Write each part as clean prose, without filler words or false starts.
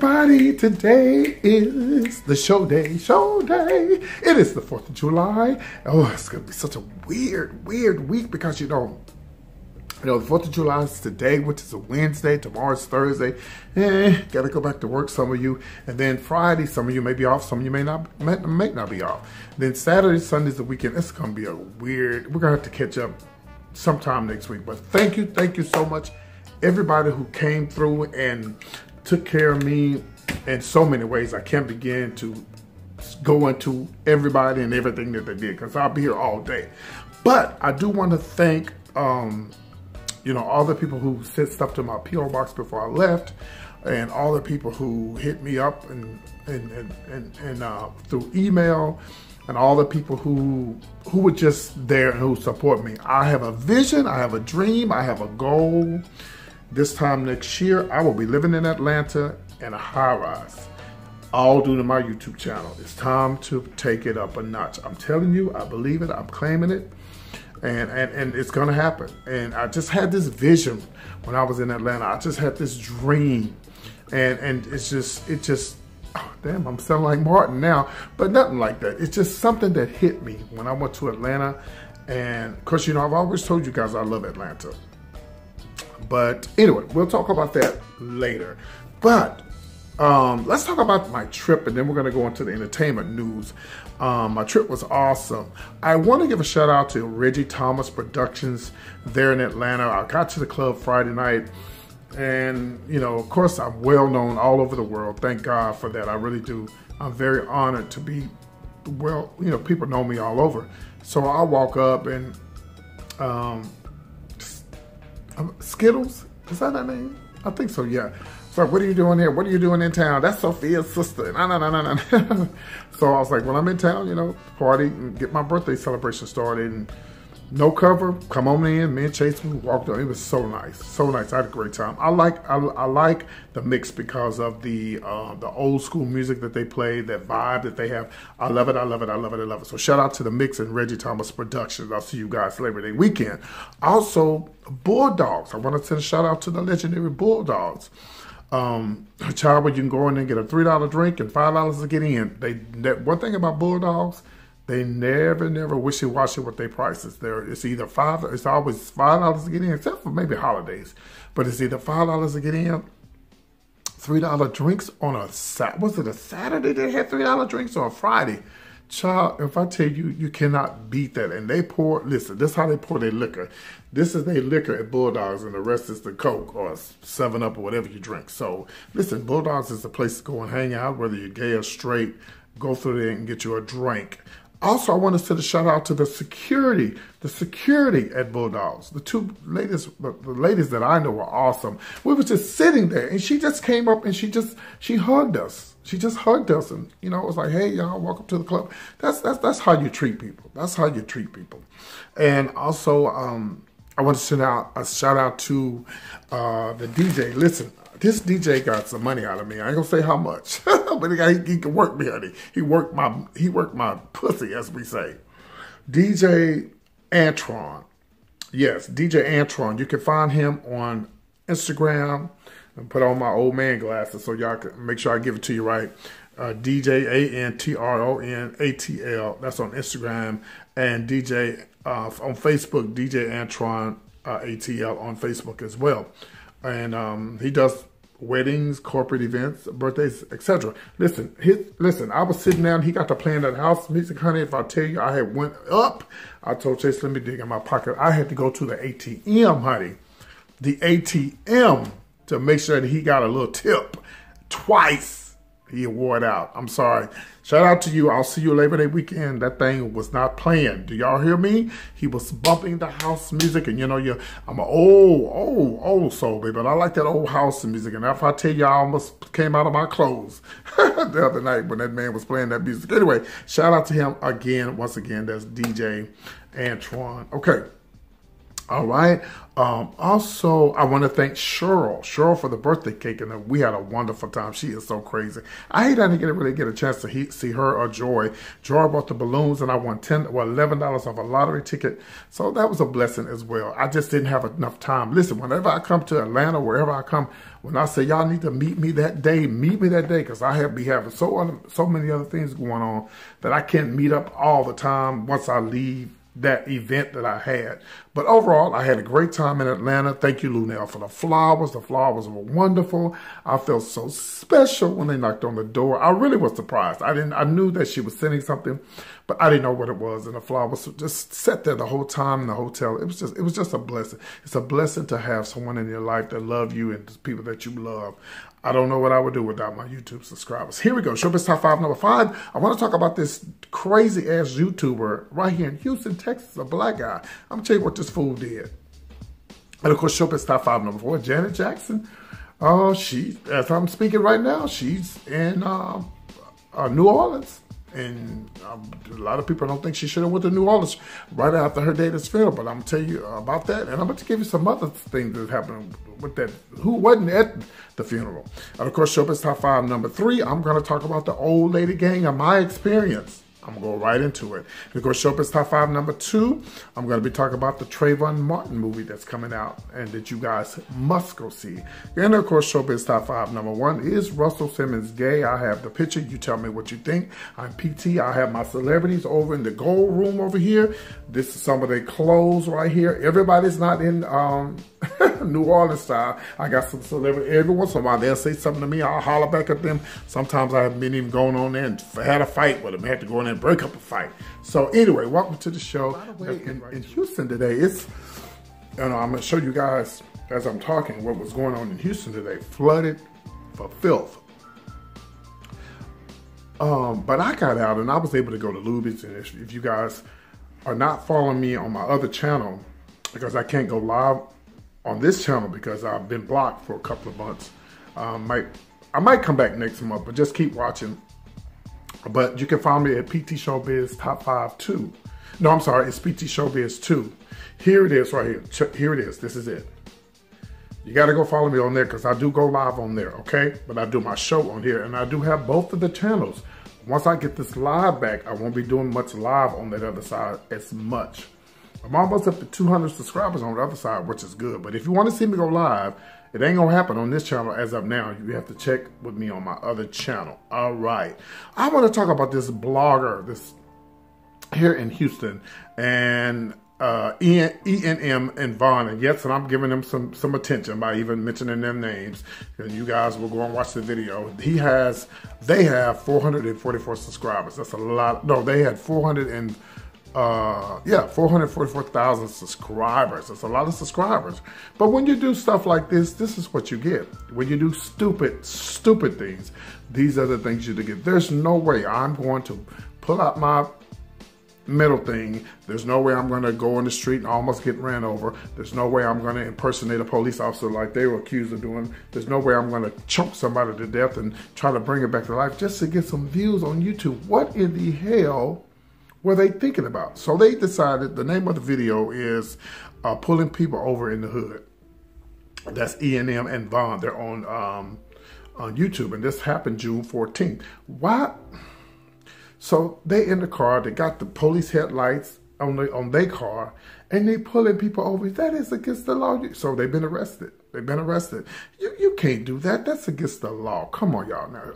everybody, today is the show day, It is the 4th of July. Oh, it's going to be such a weird week because, the 4th of July is today, which is a Wednesday. Tomorrow's Thursday. Got to go back to work, some of you. And then Friday, some of you may be off, some of you may not be off. Then Saturday, Sunday's the weekend. It's going to be we're going to have to catch up sometime next week. But thank you so much, everybody who came through and took care of me in so many ways. I can't begin to go into everybody and everything that they did because I'll be here all day. But I do want to thank, all the people who sent stuff to my P.O. box before I left, and all the people who hit me up and through email, and all the people who were just there and who support me. I have a vision, I have a dream, I have a goal. This time next year, I will be living in Atlanta in a high-rise, all due to my YouTube channel. It's time to take it up a notch. I'm telling you, I believe it, I'm claiming it, and it's gonna happen. And I just had this vision when I was in Atlanta. I just had this dream, and it just, oh, damn, I'm sounding like Martin now, but nothing like that. It's just something that hit me when I went to Atlanta. And of course, I've always told you guys I love Atlanta. But anyway, we'll talk about that later. But let's talk about my trip, and then we're going to go into the entertainment news. My trip was awesome. I want to give a shout out to Reggie Thomas Productions there in Atlanta. I got to the club Friday night, and of course, I'm well known all over the world. Thank God for that. I really do. I'm very honored to be people know me all over. So I walk up and Skittles, is that her name? I think so, yeah. So what are you doing here? What are you doing in town? That's Sophia's sister. No. So I was like, when I'm in town, party and get my birthday celebration started. And no cover, come on in. Me and Chase, we walked on. It was so nice, so nice. I had a great time. I like the mix because of the old school music that they play, that vibe that they have. I love it. So shout out to the mix and Reggie Thomas Productions. I'll see you guys Labor Day weekend. Also, Bulldogs. I want to send a shout out to the legendary Bulldogs. A child where you can go in and get a $3 drink and $5 to get in. One thing about Bulldogs, they never wishy-washy with their prices. It's either it's always $5 to get in, except for maybe holidays. But it's either $5 to get in, $3 drinks on a Saturday they had $3 drinks, or a Friday? Child, if I tell you, you cannot beat that. And they listen, this is how they pour their liquor. This is their liquor at Bulldogs, and the rest is the Coke or 7-Up or whatever you drink. So listen, Bulldogs is the place to go and hang out, whether you're gay or straight. Go through there and get you a drink. Also, I want to send a shout out to the security at Bulldogs. The ladies that I know were awesome. We were just sitting there, and she just came up and she hugged us. She just hugged us, and it was like, hey, y'all, welcome to the club. That's how you treat people. That's how you treat people. And also, I want to send out a shout out to the DJ. Listen. This DJ got some money out of me. I ain't gonna say how much, but he can work me, honey. He worked my pussy, as we say. DJ Antron. Yes, DJ Antron. You can find him on Instagram. And put on my old man glasses so y'all can make sure I give it to you right. DJ ANTRONATL. That's on Instagram. And DJ on Facebook, DJ Antron ATL on Facebook as well. And he does weddings, corporate events, birthdays, etc. Listen, I was sitting down, he got to playing that house music, honey. If I tell you, I had went up, I told Chase, let me dig in my pocket. I had to go to the ATM, honey. The ATM to make sure that he got a little tip. Twice he wore it out. I'm sorry. Shout out to you. I'll see you Labor Day weekend. That thing was not playing. Do y'all hear me? He was bumping the house music, and I'm an old soul, baby, but I like that old house music. And if I tell you, I almost came out of my clothes the other night when that man was playing that music. Anyway, shout out to him again. Once again, that's DJ Antron. Okay. All right. Also, I want to thank Cheryl for the birthday cake, and we had a wonderful time. She is so crazy. I hate I didn't really get a chance to see her or Joy. Joy bought the balloons, and I won $11 off a lottery ticket. So that was a blessing as well. I just didn't have enough time. Listen, whenever I come to Atlanta, wherever I come, when I say y'all need to meet me that day, because I be having so many other things going on that I can't meet up all the time once I leave that event that I had. But overall, I had a great time in Atlanta. Thank you, Lunell, for the flowers. The flowers were wonderful. I felt so special when they knocked on the door. I really was surprised. I knew that she was sending something, but I didn't know what it was. And the flowers just sat there the whole time in the hotel. It was just a blessing. It's a blessing to have someone in your life that love you and people that you love. I don't know what I would do without my YouTube subscribers. Here we go. Showbiz Top 5, number 5. I want to talk about this crazy-ass YouTuber right here in Houston, Texas, a black guy. I'm going to tell you what this fool did. And, of course, Showbiz Top 5, number 4, Janet Jackson. As I'm speaking right now, she's in New Orleans. And a lot of people don't think she should have went to New Orleans right after her dad's funeral. But I'm going to tell you about that. And I'm going to give you some other things that happened with that. Who wasn't at the funeral? And of course, Showbiz Top 5, number 3. I'm going to talk about the old lady gang and my experience. I'm going to go right into it. And of course, Showbiz Top 5, number 2. I'm going to be talking about the Trayvon Martin movie that's coming out and that you guys must go see. And of course, Showbiz Top 5, number 1 is Russell Simmons gay. I have the picture. You tell me what you think. I'm PT. I have my celebrities over in the gold room over here. This is some of their clothes right here. Everybody's not in New Orleans style. I got some celebrities. Every once in a while, they'll say something to me. I'll holler back at them. Sometimes I haven't been even going on there and had a fight with them. I had to go in there and break up a fight. So anyway, welcome to the show. By the way, in Houston today, I'm going to show you guys as I'm talking what was going on in Houston today. Flooded for filth. But I got out and I was able to go to Luby's. And if you guys are not following me on my other channel, because I can't go live on this channel because I've been blocked for a couple of months. I might come back next month, but just keep watching. But you can find me at PT Showbiz Top 5 2. No, I'm sorry, it's PT Showbiz 2. Here it is right here. Here it is. This is it. You got to go follow me on there because I do go live on there, okay? But I do my show on here, and I do have both of the channels. Once I get this live back, I won't be doing much live on that other side as much. I'm almost up to 200 subscribers on the other side, which is good. But if you want to see me go live, it ain't going to happen on this channel as of now. You have to check with me on my other channel. All right. I want to talk about this blogger this here in Houston. And E&M and Vaughn. And yes, and I'm giving them some attention by even mentioning their names. And you guys will go and watch the video. They have 444 subscribers. That's a lot. No, they had 444,000 subscribers. That's a lot of subscribers. But when you do stuff like this is what you get. When you do stupid things, these are the things you get. There's no way I'm going to pull out my middle thing. There's no way I'm going to go on the street and almost get ran over. There's no way I'm going to impersonate a police officer like they were accused of doing. There's no way I'm going to choke somebody to death and try to bring it back to life just to get some views on YouTube. What in the hell were they thinking about? So they decided the name of the video is Pulling People Over in the Hood. That's E&M and Vaughn. They're on YouTube, and this happened June 14th. Why? So they in the car, they got the police headlights on their car, and they pulling people over. That is against the law. So they've been arrested. They've been arrested. You can't do that. That's against the law. Come on, y'all. Now,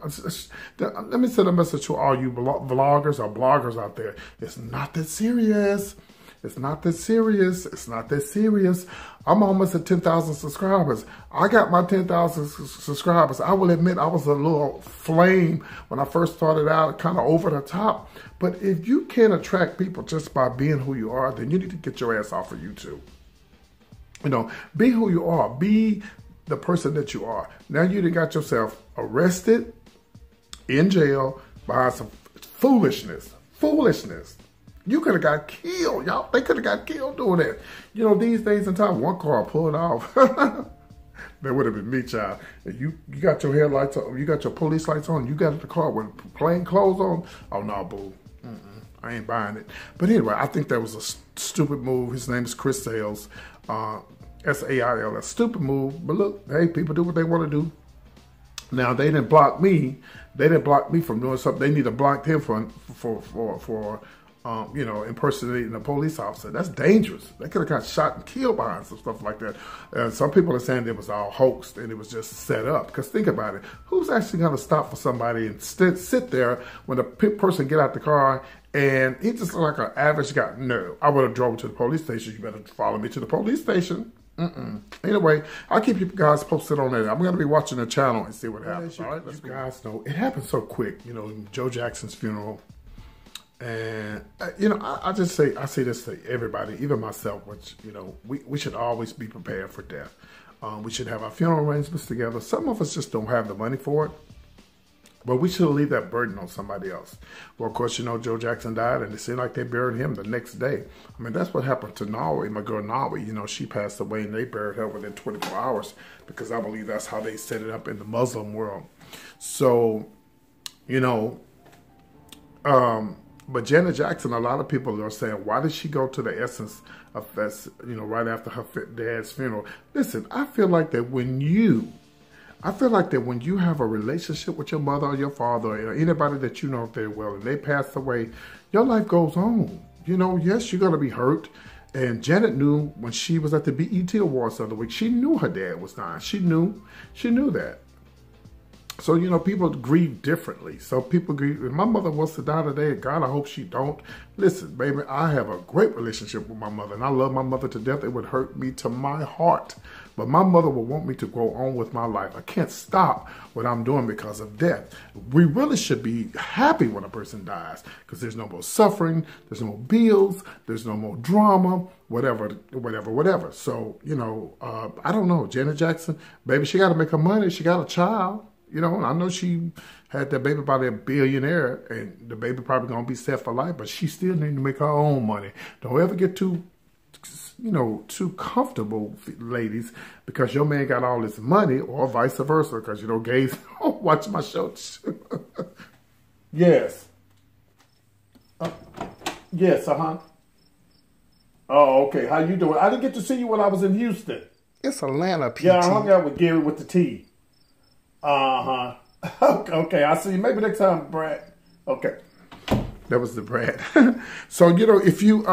let me send a message to all you vloggers or bloggers out there. It's not that serious. It's not that serious. It's not that serious. I'm almost at 10,000 subscribers. I got my 10,000 subscribers. I will admit I was a little flame when I first started out, kind of over the top. But if you can attract people just by being who you are, then you need to get your ass off of YouTube. You know, be who you are. Be the person that you are. Now you done got yourself arrested, in jail, behind some foolishness. Foolishness. You could have got killed, y'all. They could have got killed doing that. You know, these days in time, one car pulled off. That would have been me, child. If you got your headlights on, you got your police lights on, you got the car with plain clothes on. Oh, no, boo. I ain't buying it. But anyway, I think that was a stupid move. His name is Chris Sales. SAIL. A stupid move, but look, hey, people do what they want to do. Now they didn't block me. They didn't block me from doing something. They need to block him for you know, impersonating a police officer. That's dangerous. They could have got shot and killed behind some stuff like that. Some people are saying it was all hoaxed and it was just set up. Because think about it. Who's actually going to stop for somebody and sit there when the person get out the car and he just looked like an average guy? No, I would have drove to the police station. You better follow me to the police station. Anyway, I'll keep you guys posted on that. I'm going to be watching the channel and see what happens. All right, let's go. Guys know it happened so quick. You know, Joe Jackson's funeral. And, you know, I say this to everybody, even myself, which, you know, we should always be prepared for death. We should have our funeral arrangements together. Some of us just don't have the money for it, but we should leave that burden on somebody else. Well, of course, you know, Joe Jackson died and it seemed like they buried him the next day. I mean, that's what happened to Norway, my girl Norway. You know, she passed away and they buried her within 24 hours because I believe that's how they set it up in the Muslim world. So, you know, but Janet Jackson, a lot of people are saying, why did she go to the essence of that, you know, right after her dad's funeral? Listen, I feel like that when you have a relationship with your mother or your father or anybody that you know very well and they pass away, your life goes on. You know, yes, you're going to be hurt. And Janet knew when she was at the BET Awards the other week, she knew her dad was dying. She knew that. So, you know, people grieve differently. So people grieve. If my mother wants to die today, God, I hope she don't. Listen, baby, I have a great relationship with my mother, and I love my mother to death. It would hurt me to my heart. But my mother will want me to go on with my life. I can't stop what I'm doing because of death. We really should be happy when a person dies because there's no more suffering, there's no more bills, there's no more drama, whatever. So, you know, I don't know. Janet Jackson, baby, she got to make her money. She got a child. You know, and I know she had that baby by a billionaire, and the baby probably going to be set for life, but she still need to make her own money. Don't ever get too, you know, too comfortable, ladies, because your man got all this money, or vice versa, because, you know, gays don't watch my shows. Yes. Yes, Oh, okay. How you doing? I didn't get to see you when I was in Houston. It's Atlanta, PT. Yeah, I hung out with Gary with the T. Okay, I'll see you. Maybe next time, Brad. Okay. That was the Brad. So, you know, if you,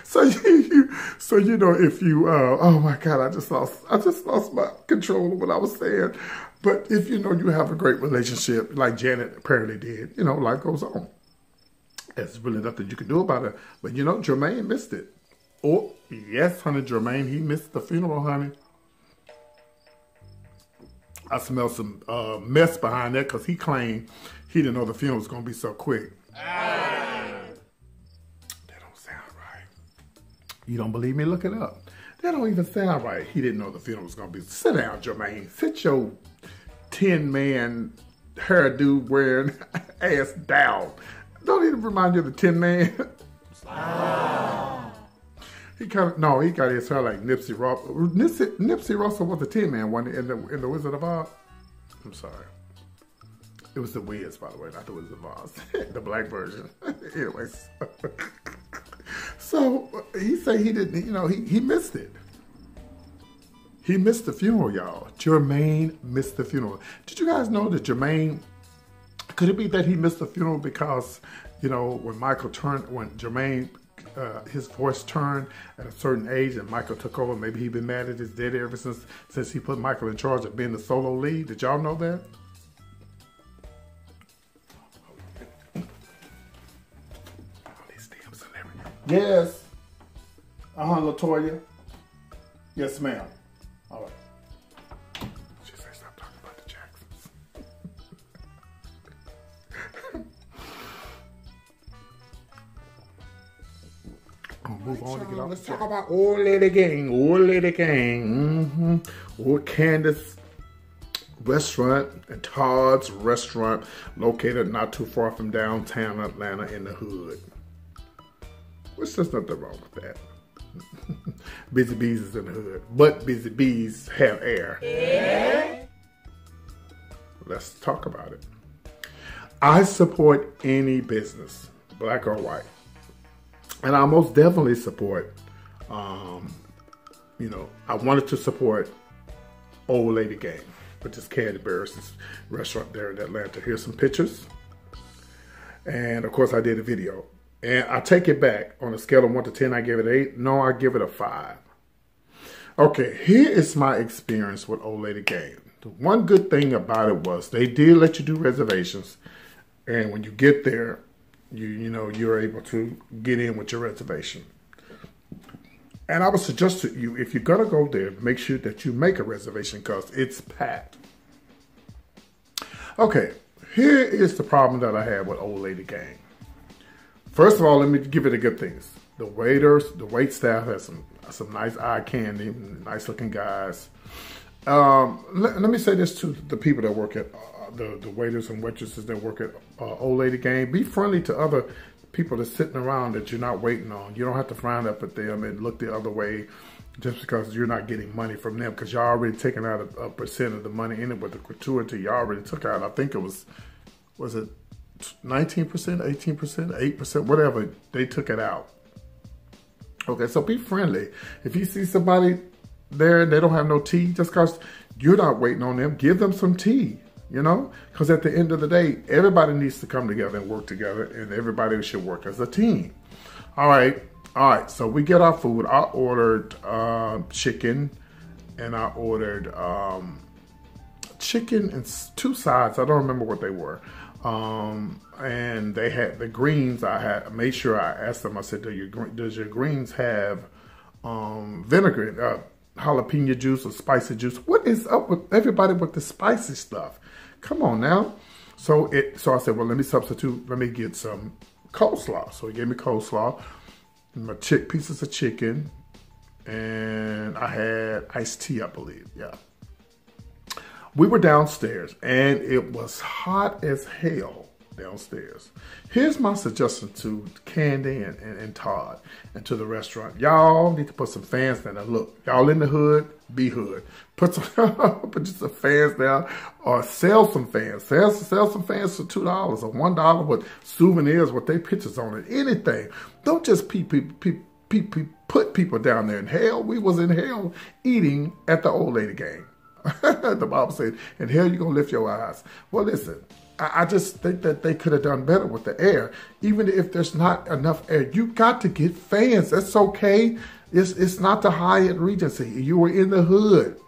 so you know, if you, oh my God, I just lost my control of what I was saying. But if you know you have a great relationship, like Janet apparently did, you know, life goes on. There's really nothing you can do about it. But you know, Jermaine missed it. Oh, yes, honey, Jermaine, he missed the funeral, honey. I smell some mess behind that because he claimed he didn't know the funeral was going to be so quick. That don't sound right. You don't believe me? Look it up. That don't even sound right. He didn't know the funeral was going to be. Sit down, Jermaine. Sit your 10-man hairdo wearing ass down. Don't even remind you of the Tin Man. He got his hair like Nipsey Russell. Nipsey Russell was the Tin Man one in the Wizard of Oz. I'm sorry. It was the Wiz, by the way, not the Wizard of Oz. The black version. Anyways. So he said he didn't, you know, he missed it. He missed the funeral, y'all. Jermaine missed the funeral. Did you guys know that Jermaine, could it be that he missed the funeral because, you know, when Jermaine, his voice turned at a certain age and Michael took over, maybe he'd been mad at his daddy ever since he put Michael in charge of being the solo lead? Did y'all know that? Yes. LaToya. Yes, ma'am. All right. She said stop talking about the Jacksons. Move on to get off. Let's talk about Old Lady Gang. Old Lady Gang. Old Candace Restaurant and Todd's Restaurant, located not too far from downtown Atlanta in the hood. Which there's nothing wrong with that. Busy Bees is in the hood, but Busy Bees have air. Yeah. Let's talk about it. I support any business, black or white. And I most definitely support, I wanted to support Old Lady Gang, which is Candy Barris' restaurant there in Atlanta. Here's some pictures. And of course I did a video. And I take it back. On a scale of 1 to 10, I give it 8. No, I give it a 5. Okay, here is my experience with Old Lady Gang. The one good thing about it was they did let you do reservations. And when you get there, you're able to get in with your reservation. And I would suggest to you, if you're going to go there, make sure that you make a reservation because it's packed. Okay, here is the problem that I had with Old Lady Gang. First of all, let me give it the good things. The waiters, the wait staff has some nice eye candy, nice looking guys. Let me say this to the people that work at the waiters and waitresses that work at Old Lady Gang. Be friendly to other people that's sitting around that you're not waiting on. You don't have to frown up at them and look the other way just because you're not getting money from them, because you're already taking out a percent of the money in it with the gratuity. You already took out, I think it was it 19%, 18%, 8%, whatever, they took it out. Okay, so be friendly. If you see somebody there and they don't have no tea, just because you're not waiting on them, give them some tea, because at the end of the day, everybody needs to come together and work together, and everybody should work as a team. All right, so we get our food. I ordered chicken, and I ordered chicken and 2 sides. I don't remember what they were. And they had the greens. I made sure I asked them, I said, does your greens have vinegar, jalapeno juice or spicy juice? What is up with everybody with the spicy stuff? Come on now. So I said, well, let me substitute. Let me get some coleslaw. So he gave me coleslaw, my pieces of chicken, and I had iced tea, I believe. Yeah. We were downstairs, and it was hot as hell downstairs. Here's my suggestion to Candy and Todd and to the restaurant. Y'all need to put some fans down there. Look, y'all in the hood, be hood. Put just some fans down, or sell some fans. Sell some fans for $2 or $1 with souvenirs with their pictures on it. Anything. Don't just put people down there in hell. We was in hell eating at the Old Lady Gang. The Bible said, and hell you're going to lift your eyes. Well, listen, I just think that they could have done better with the air. Even if there's not enough air, you got to get fans. That's okay. It's not the Hyatt Regency. You were in the hood.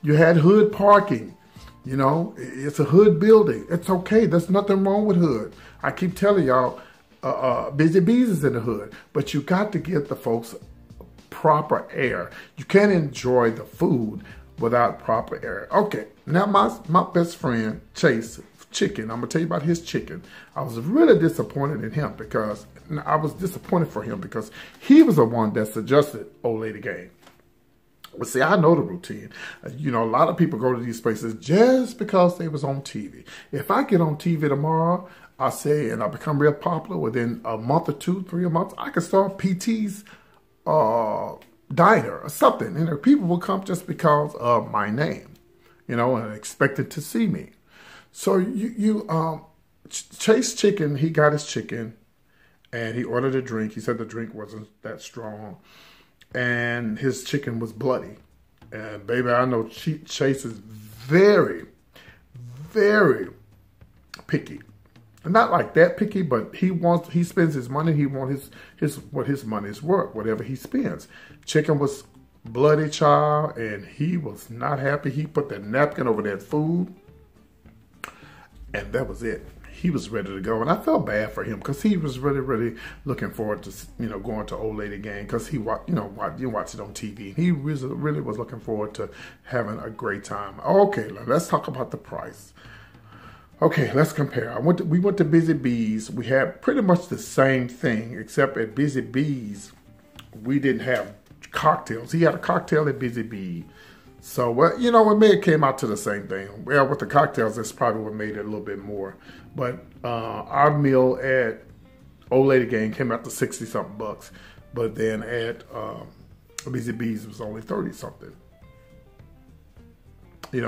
You had hood parking. It's a hood building. It's okay. There's nothing wrong with hood. I keep telling y'all, Busy Bees is in the hood. But you got to give the folks proper air. You can't enjoy the food without proper air. Okay, now my best friend, Chase, chicken. I'm going to tell you about his chicken. I was really disappointed in him because he was the one that suggested Old Lady Gang. But see, I know the routine. A lot of people go to these places just because they was on TV. If I get on TV tomorrow, I say, and I become real popular within a month or 2, 3 months, I can start PT's diner or something. People will come just because of my name, and expected to see me. So Chase Chicken, he got his chicken and he ordered a drink. He said the drink wasn't that strong and his chicken was bloody. And baby, I know Chase is very, very picky. Not like that picky, but he spends his money. He wants what his money's worth, whatever he spends. Chicken was bloody, child, and he was not happy. He put that napkin over that food, and that was it. He was ready to go, and I felt bad for him because he was really, really looking forward to going to Old Lady Gang because you watch it on TV. And he really was looking forward to having a great time. Okay, let's talk about the price. Okay, let's compare. We went to Busy Bees. We had pretty much the same thing, except at Busy Bees, we didn't have cocktails. He had a cocktail at Busy Bee. So, well, it may have came out to the same thing. Well, with the cocktails, that's probably what made it a little bit more. But our meal at Old Lady Gang came out to 60-something bucks. But then at Busy Bees, it was only 30-something. I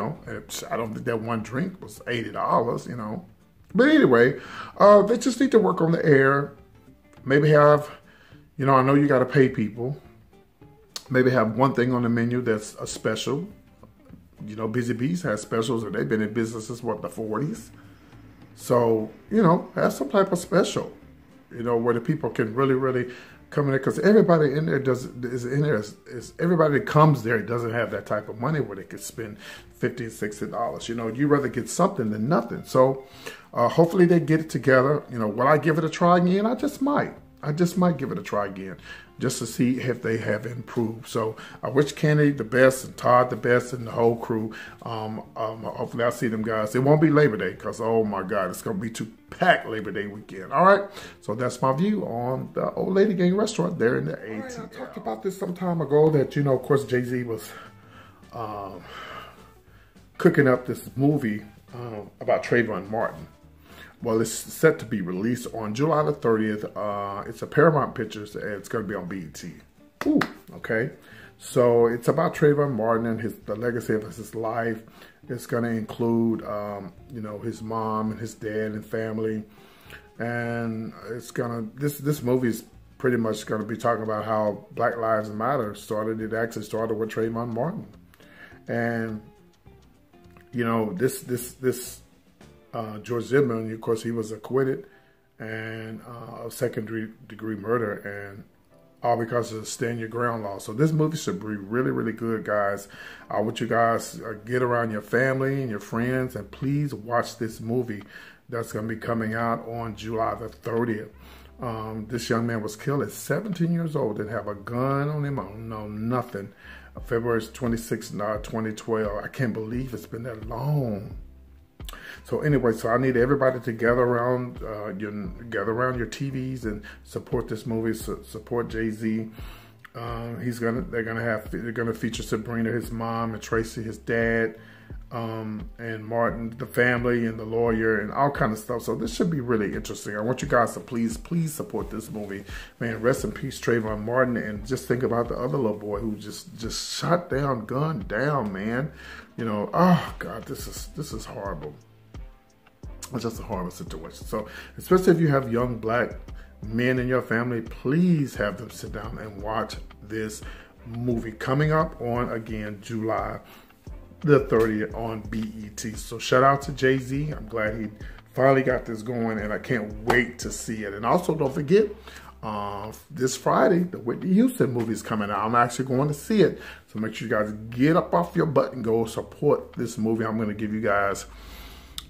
don't think that one drink was $80, But anyway, they just need to work on the air. Maybe have You know, I know you got to pay people. Maybe have one thing on the menu that's a special. You know, Busy Bees has specials, and they've been in business since, what, the 40s? So, you know, have some type of special, you know, where the people can really, really come in there. Because everybody in there everybody that comes there doesn't have that type of money where they could spend $50, $60. You know, you'd rather get something than nothing. So hopefully they get it together. You know, will I give it a try again? I just might give it a try again, just to see if they have improved. So I wish Kenny the best and Todd the best and the whole crew. Hopefully I'll see them guys. It won't be Labor Day because, oh my God, it's going to be too packed Labor Day weekend. All right. So that's my view on the Old Lady Gang restaurant there in the ATL. Right, I talked about this some time ago that, you know, of course, Jay-Z was cooking up this movie about Trayvon Martin. Well, it's set to be released on July the 30th. It's a Paramount Pictures, and it's going to be on BET. Ooh, okay. So it's about Trayvon Martin and the legacy of his life. It's going to include, you know, his mom and his dad and family. And it's going to, this movie is pretty much going to be talking about how Black Lives Matter started. It actually started with Trayvon Martin. And, you know, George Zimmerman, of course, he was acquitted and of second-degree murder, and all because of the stand your ground law. So this movie should be really, really good, guys. I want you guys get around your family and your friends, and please watch this movie that's going to be coming out on July the 30th. This young man was killed at 17 years old, didn't have a gun on him, no nothing. February 26, 2012. I can't believe it's been that long. So anyway, so I need everybody to gather around your TVs and support this movie. Support Jay-Z. They're gonna feature Sabrina, his mom, and Tracy, his dad, and Martin, the family, and the lawyer, and all kind of stuff. So this should be really interesting. I want you guys to please support this movie. Man, rest in peace, Trayvon Martin, and just think about the other little boy who just shot down, gunned down, man. You know, oh God, this is horrible. It's just a horrible situation. So, especially if you have young black men in your family, please have them sit down and watch this movie coming up on, again, July the 30th on BET. So shout out to Jay-Z. I'm glad he finally got this going, and I can't wait to see it. And also, don't forget, this Friday, the Whitney Houston movie is coming out. I'm actually going to see it. So make sure you guys get up off your butt and go support this movie. I'm going to give you guys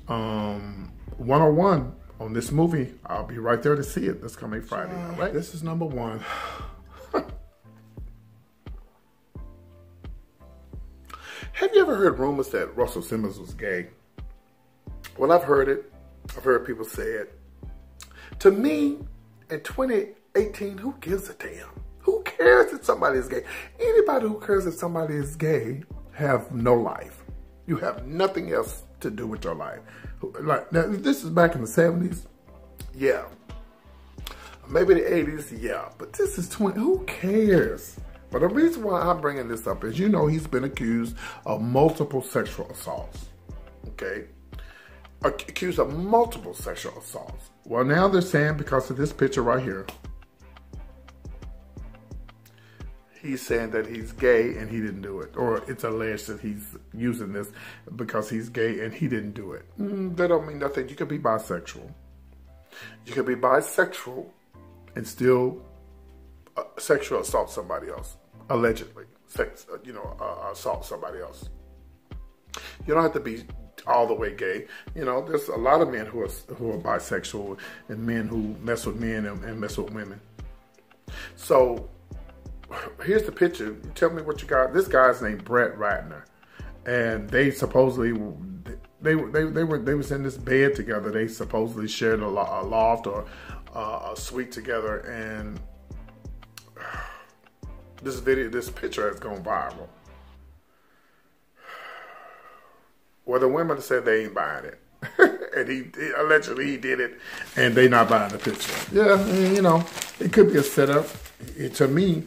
101 on this movie. I'll be right there to see it this coming Friday. All right, this is number one. Have you ever heard rumors that Russell Simmons was gay? Well, I've heard it. I've heard people say it. To me, in 2018, who gives a damn? Who cares if somebody is gay? Anybody who cares if somebody is gay have no life. You have nothing else to do with your life. Like, now, this is back in the 70s. Yeah. Maybe the 80s. Yeah. But this is 20. Who cares? But the reason why I'm bringing this up is, you know, he's been accused of multiple sexual assaults. Okay? Accused of multiple sexual assaults. Well, now they're saying because of this picture right here, he's saying that he's gay and he didn't do it. Or it's alleged that he's using this because he's gay and he didn't do it. That don't mean nothing. You could be bisexual. You could be bisexual and still sexual assault somebody else. Allegedly. Assault somebody else. You don't have to be all the way gay. You know, there's a lot of men who are bisexual and men who mess with men and mess with women. So, here's the picture. Tell me what you got. This guy's named Brett Ratner, and they supposedly they was in this bed together. They supposedly shared a loft or a suite together, and this picture has gone viral. Well, the women said they ain't buying it, and he allegedly he did it, and they not buying the picture. Yeah, you know, it could be a setup. To me,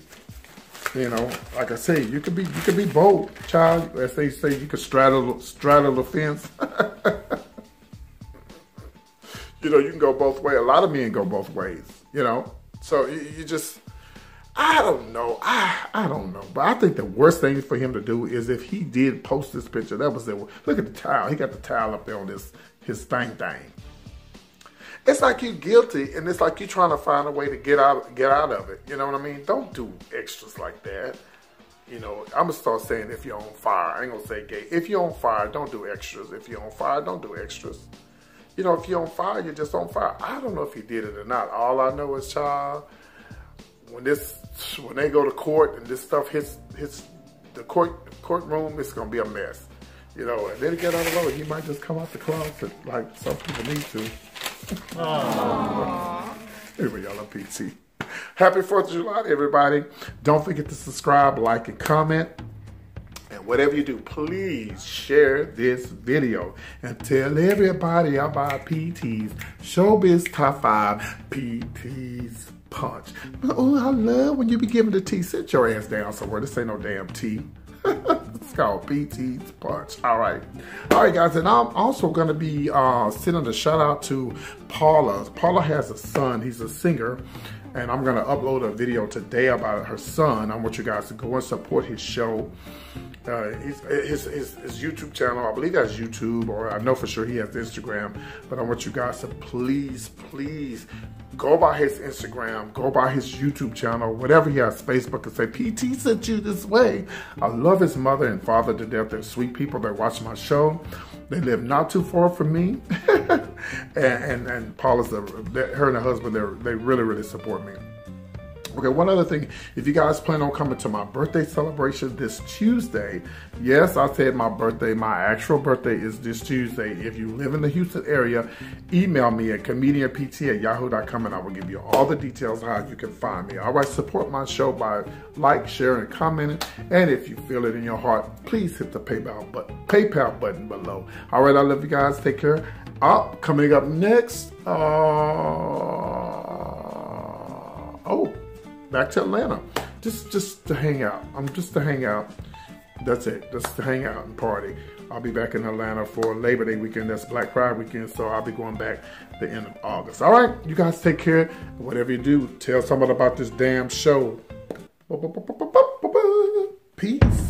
you know, like I say, you could be bold, child. As they say, you could straddle the fence. You know, you can go both ways. A lot of men go both ways. You know, so you just I don't know. I don't know. But I think the worst thing for him to do is if he did post this picture. That was it. Look at the towel. He got the towel up there on his thing. It's like you're guilty, and it's like you're trying to find a way to get out of it. You know what I mean? Don't do extras like that. You know, I'm going to start saying if you're on fire. I ain't going to say gay. If you're on fire, don't do extras. If you're on fire, don't do extras. You know, if you're on fire, you're just on fire. I don't know if he did it or not. All I know is, child, when they go to court and this stuff hits the courtroom, it's going to be a mess. You know, and then to get out of the road, he might just come out the closet like some people need to. Aww. Anyway, y'all, I'm PT. Happy 4th of July, everybody. Don't forget to subscribe, like, and comment. And whatever you do, please share this video and tell everybody about PT's Showbiz Top 5 PT's Punch. Oh, I love when you be giving the tea. Sit your ass down somewhere. This ain't no damn tea. It's called PT's Punch. All right, guys. And I'm also going to be sending a shout out to Paula. Paula has a son. He's a singer. And I'm going to upload a video today about her son. I want you guys to go and support his show. His YouTube channel, I believe that's YouTube, or I know for sure he has Instagram. But I want you guys to please go by his Instagram, go by his YouTube channel, whatever he has, Facebook, and say, PT sent you this way. I love his mother and father to death. They're sweet people. They watch my show. They live not too far from me. and Paula's, her and her husband, they really support me. Okay, one other thing, if you guys plan on coming to my birthday celebration this Tuesday, yes, I said my birthday, my actual birthday is this Tuesday. If you live in the Houston area, email me at comedianpt@yahoo.com and I will give you all the details how you can find me. All right, support my show by like, sharing, and commenting. And if you feel it in your heart, please hit the PayPal button below. All right, I love you guys. Take care. Coming up next, back to Atlanta, just to hang out. Just to hang out. That's it. Just to hang out and party. I'll be back in Atlanta for Labor Day weekend. That's Black Pride weekend. So I'll be going back the end of August. All right, you guys take care. Whatever you do, tell somebody about this damn show. Peace.